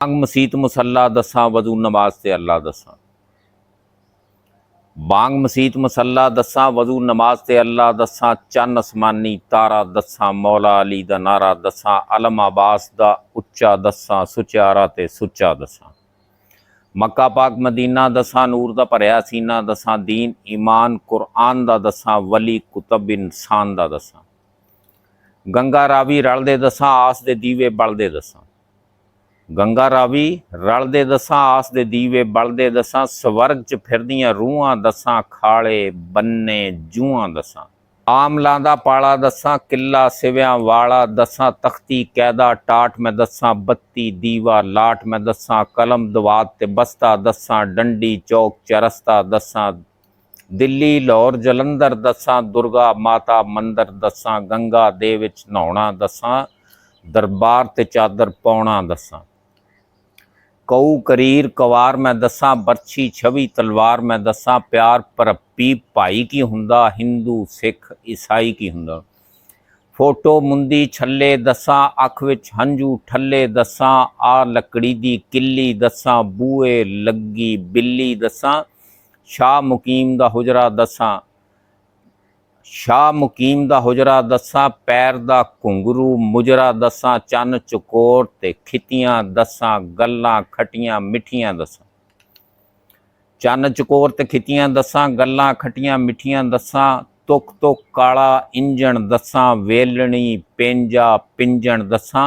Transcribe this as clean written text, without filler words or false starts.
बांग मसीत मुसल्ला दसा वजू नमाज ते अल्लाह दसा। बांग मसीत मुसल्ला दसा वजू नमाज ते अल्लाह दसा। चन असमानी तारा दसा मौला अली दा नारा दसा। अलम अब्बास दा उच्चा दसा सुचारा ते सुच्चा दसा। मक्का पाक मदीना दसा नूर दा भरिया सीना दसा। दीन ईमान कुरआन दा दसा वली कुतब इंसान दा दसा। गंगा रावी रलदे दसा आस दे दीवे बलदे दसा। गंगा रावी रलदे दसा आस दे दीवे बलदे दसा। स्वर्ग च फिरदियां रूहां दसा खाले बन्ने जूहां दसा। आमलां दा पाला दसा किला सिव्यां वाला दसा। तख्ती कैदा टाट में दसा बत्ती दीवा लाट में दसा। कलम दवात ते बस्ता दसा डंडी चौक चरस्ता दसा। दिल्ली लाहौर जलंधर दसा दुर्गा माता मंदिर दसा। गंगा दे विच नहाउणा दसा दरबार ते चादर पाउणा दसा। कऊ करीर कवार मैं दसा बरछी छवि तलवार मैं दसा। प्यार भरप्पी भाई की हुंदा हिंदू सिख ईसाई की हुंदा। फोटो मुंदी छल्ले दसा अख विच हंझू ठल्ले दसा। आ लकड़ी दी किल्ली दसा बूए लगी बिल्ली दसा। शाह मुकीम दा हुजरा दसा। शाह मुकीम दा हुजरा दसा। पैर दा घुंगरू मुजरा दसा। चन चकोर ते खितियां दसा गल्लां खटियां मिठियां दसा। चन चकोर ते खितियां दसा गल्लां खटियां मिठियां दसा। तुक तुक काला इंजन दसा वेलणी पेंजा पिंजण दसा।